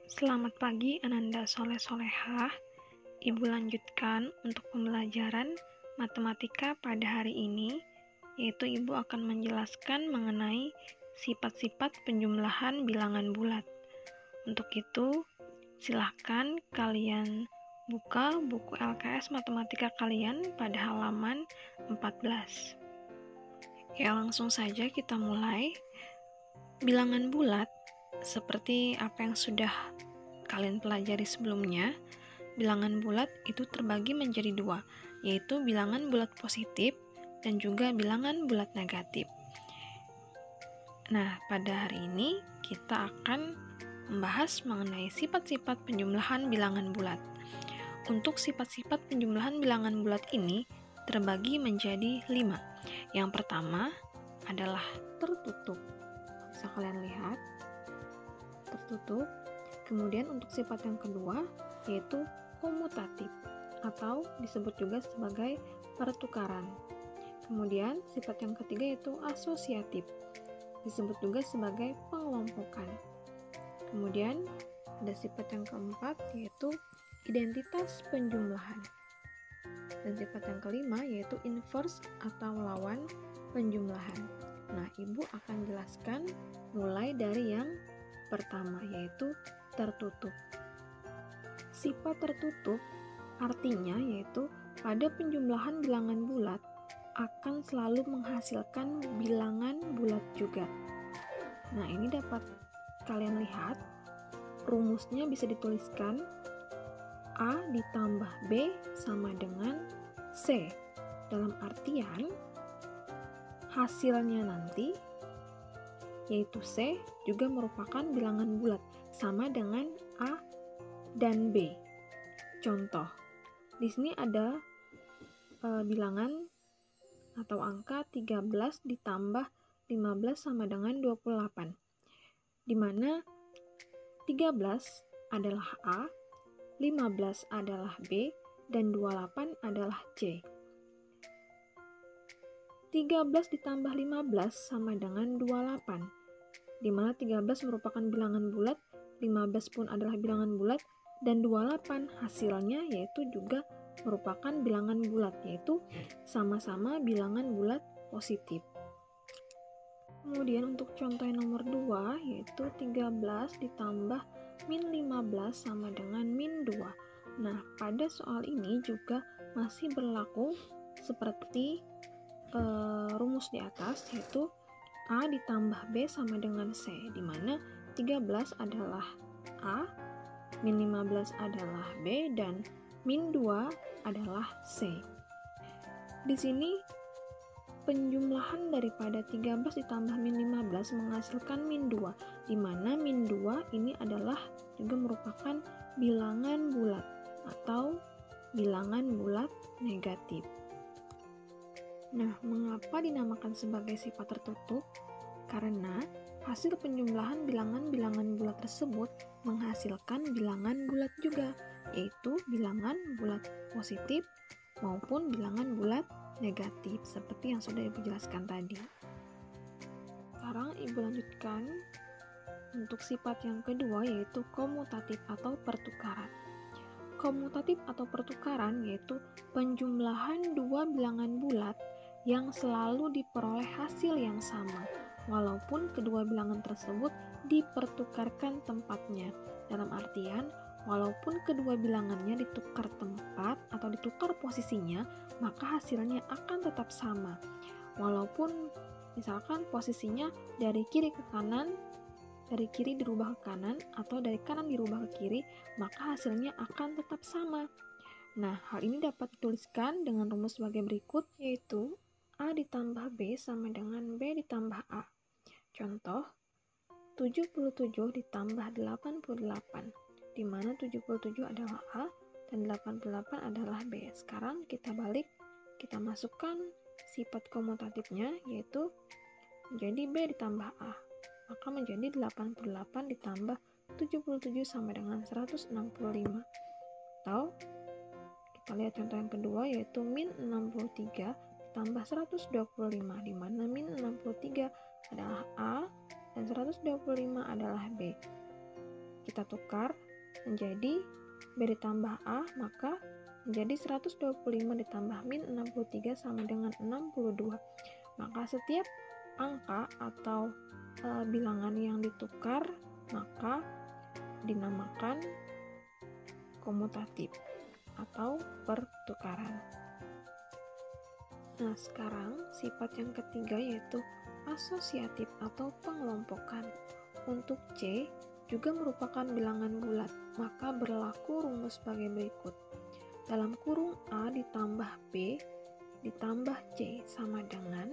Selamat pagi Ananda Soleh Solehah. Ibu lanjutkan untuk pembelajaran matematika pada hari ini, yaitu Ibu akan menjelaskan mengenai sifat-sifat penjumlahan bilangan bulat. Untuk itu, silahkan kalian buka buku LKS matematika kalian pada halaman 14. Ya, langsung saja kita mulai. Bilangan bulat, seperti apa yang sudah kalian pelajari sebelumnya, bilangan bulat itu terbagi menjadi dua, yaitu bilangan bulat positif dan juga bilangan bulat negatif. Nah, pada hari ini kita akan membahas mengenai sifat-sifat penjumlahan bilangan bulat. Untuk sifat-sifat penjumlahan bilangan bulat ini terbagi menjadi 5. Yang pertama adalah tertutup. Bisa kalian lihat, tertutup. Kemudian untuk sifat yang kedua yaitu komutatif atau disebut juga sebagai pertukaran. Kemudian sifat yang ketiga yaitu asosiatif, disebut juga sebagai pengelompokan. Kemudian ada sifat yang keempat yaitu identitas penjumlahan. Dan sifat yang kelima yaitu inverse atau lawan penjumlahan. Nah, Ibu akan jelaskan mulai dari yang pertama, yaitu tertutup. Sifat tertutup artinya yaitu pada penjumlahan bilangan bulat akan selalu menghasilkan bilangan bulat juga. Nah, ini dapat kalian lihat, rumusnya bisa dituliskan A ditambah B sama dengan C. Dalam artian hasilnya nanti yaitu C juga merupakan bilangan bulat sama dengan A dan B. Contoh, di sini ada bilangan atau angka 13 ditambah 15 sama dengan 28, di mana 13 adalah A, 15 adalah B, dan 28 adalah C. 13 ditambah 15 sama dengan 28, di mana 13 merupakan bilangan bulat, 15 pun adalah bilangan bulat, dan 28 hasilnya yaitu juga merupakan bilangan bulat, yaitu sama-sama bilangan bulat positif. Kemudian untuk contoh yang nomor 2 yaitu 13 ditambah min 15 sama dengan min 2. Nah, pada soal ini juga masih berlaku seperti rumus di atas, yaitu A ditambah B sama dengan C, di mana 13 adalah A, min 15 adalah B, dan min 2 adalah C. Di sini penjumlahan daripada 13 ditambah min 15 menghasilkan min 2, di mana min 2 ini adalah juga merupakan bilangan bulat atau bilangan bulat negatif. Nah, mengapa dinamakan sebagai sifat tertutup? Karena hasil penjumlahan bilangan-bilangan bulat tersebut menghasilkan bilangan bulat juga, yaitu bilangan bulat positif maupun bilangan bulat negatif, seperti yang sudah Ibu jelaskan tadi. Sekarang Ibu lanjutkan untuk sifat yang kedua, yaitu komutatif atau pertukaran. Komutatif atau pertukaran yaitu penjumlahan dua bilangan bulat yang selalu diperoleh hasil yang sama, walaupun kedua bilangan tersebut dipertukarkan tempatnya. Dalam artian, walaupun kedua bilangannya ditukar tempat atau ditukar posisinya, maka hasilnya akan tetap sama. Walaupun misalkan posisinya dari kiri ke kanan, dari kiri dirubah ke kanan, atau dari kanan dirubah ke kiri, maka hasilnya akan tetap sama. Nah, hal ini dapat dituliskan dengan rumus sebagai berikut, yaitu A ditambah B sama dengan B ditambah A. Contoh, 77 ditambah 88, di mana 77 adalah A dan 88 adalah B. Sekarang kita balik, kita masukkan sifat komutatifnya, yaitu menjadi B ditambah A. Maka menjadi 88 ditambah 77 sama dengan 165. Atau kita lihat contoh yang kedua, yaitu min 63 ditambah 125, di mana min 63 adalah A dan 125 adalah B. kita tukar menjadi B ditambah A, maka menjadi 125 ditambah min 63 sama dengan 62. Maka setiap angka atau bilangan yang ditukar maka dinamakan komutatif atau pertukaran. Nah, sekarang sifat yang ketiga yaitu asosiatif atau pengelompokan. Untuk C juga merupakan bilangan bulat, maka berlaku rumus sebagai berikut. Dalam kurung A ditambah B ditambah C sama dengan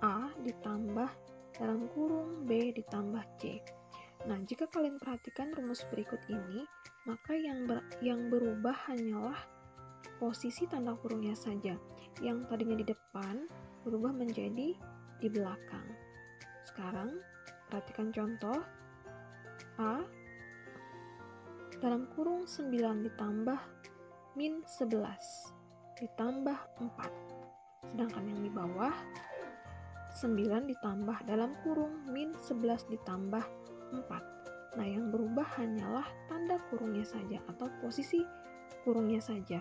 A ditambah dalam kurung B ditambah C. Nah, jika kalian perhatikan rumus berikut ini, maka yang berubah hanyalah posisi tanda kurungnya saja. Yang tadinya di depan berubah menjadi di belakang. Sekarang, perhatikan contoh. A dalam kurung 9 ditambah min 11 ditambah 4. Sedangkan yang di bawah 9 ditambah dalam kurung min 11 ditambah 4. Nah, yang berubah hanyalah tanda kurungnya saja atau posisi kurungnya saja.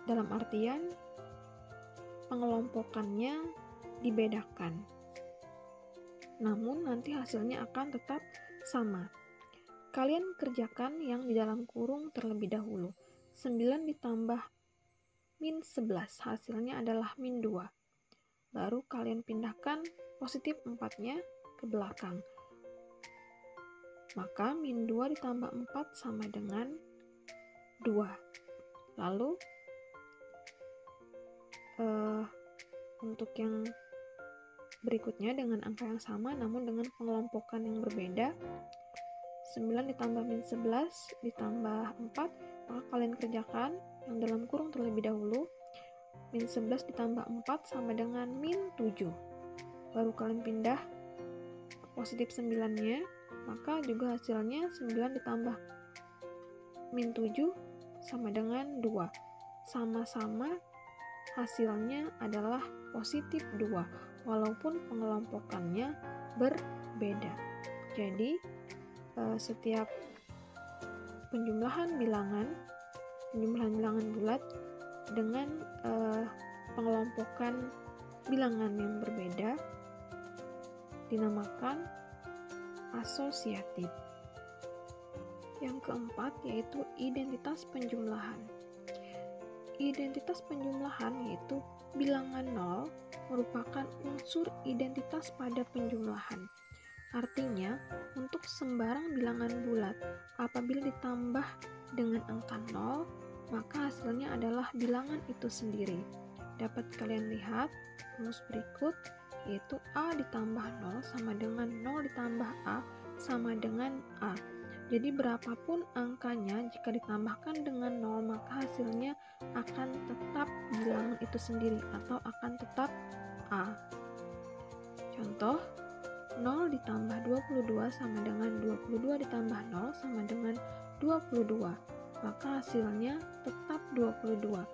Dalam artian pengelompokannya dibedakan. Namun nanti hasilnya akan tetap sama. Kalian kerjakan yang di dalam kurung terlebih dahulu. 9 ditambah min 11 hasilnya adalah min 2. Baru kalian pindahkan positif 4-nya ke belakang. Maka min 2 ditambah 4 sama dengan 2. Lalu untuk yang berikutnya dengan angka yang sama namun dengan pengelompokan yang berbeda, 9 ditambah min 11 ditambah 4, maka kalian kerjakan yang dalam kurung terlebih dahulu. Min 11 ditambah 4 sama dengan min 7. Baru kalian pindah positif 9-nya, maka juga hasilnya 9 ditambah min 7 sama dengan 2. Sama-sama hasilnya adalah positif 2, walaupun pengelompokannya berbeda. Jadi, setiap penjumlahan bilangan bulat dengan pengelompokan bilangan yang berbeda dinamakan asosiatif. Yang keempat yaitu identitas penjumlahan. Identitas penjumlahan yaitu bilangan 0 merupakan unsur identitas pada penjumlahan. Artinya, untuk sembarang bilangan bulat, apabila ditambah dengan angka 0, maka hasilnya adalah bilangan itu sendiri. Dapat kalian lihat rumus berikut, yaitu A ditambah 0 sama dengan 0 ditambah A sama dengan A. Jadi berapapun angkanya, jika ditambahkan dengan 0, maka hasilnya akan tetap bilangan itu sendiri atau akan tetap A. Contoh, 0 ditambah 22 sama dengan 22 ditambah 0 sama dengan 22. Maka hasilnya tetap 22.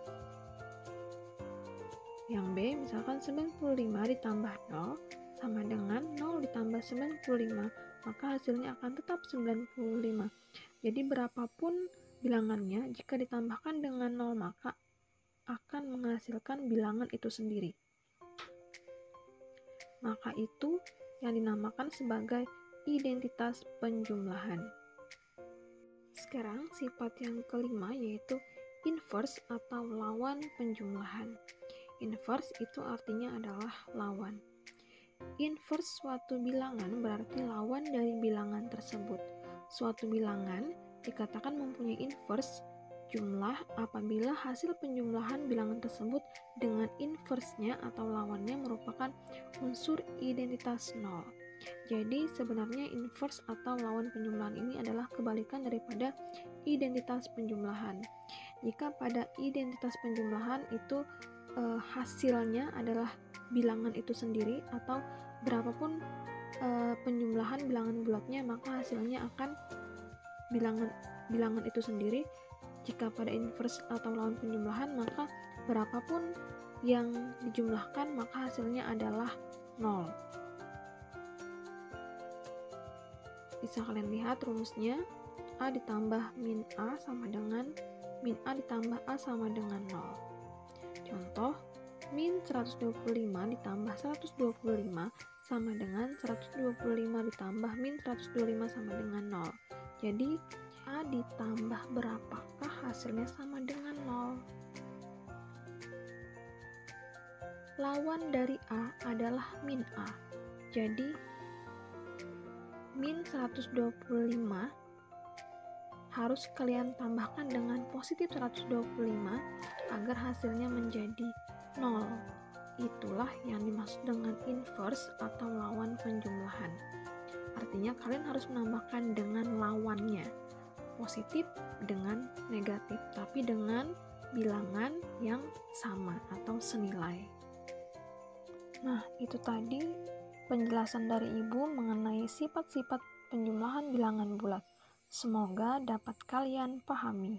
Yang B, misalkan 95 ditambah 0 sama dengan 0 ditambah 95. Maka hasilnya akan tetap 95. Jadi berapapun bilangannya, jika ditambahkan dengan 0 maka akan menghasilkan bilangan itu sendiri. Maka itu yang dinamakan sebagai identitas penjumlahan. Sekarang sifat yang kelima yaitu inverse atau lawan penjumlahan. Inverse itu artinya adalah lawan. Inverse suatu bilangan berarti lawan dari bilangan tersebut. Suatu bilangan dikatakan mempunyai inverse jumlah apabila hasil penjumlahan bilangan tersebut dengan inverse-nya atau lawannya merupakan unsur identitas 0. Jadi sebenarnya inverse atau lawan penjumlahan ini adalah kebalikan daripada identitas penjumlahan. Jika pada identitas penjumlahan itu hasilnya adalah bilangan itu sendiri atau berapapun penjumlahan bilangan bulatnya, maka hasilnya akan bilangan itu sendiri. Jika pada inverse atau lawan penjumlahan, maka berapapun yang dijumlahkan maka hasilnya adalah 0. Bisa kalian lihat rumusnya, A ditambah min A sama dengan min A ditambah A sama dengan 0. Contoh, min 125 ditambah 125 sama dengan 125 ditambah min 125 sama dengan 0. Jadi, A ditambah berapakah hasilnya sama dengan 0? Lawan dari A adalah min A. Jadi, min 125 harus kalian tambahkan dengan positif 125 agar hasilnya menjadi 0. Itulah yang dimaksud dengan inverse atau lawan penjumlahan. Artinya kalian harus menambahkan dengan lawannya, positif dengan negatif, tapi dengan bilangan yang sama atau senilai. Nah, itu tadi penjelasan dari Ibu mengenai sifat-sifat penjumlahan bilangan bulat. Semoga dapat kalian pahami.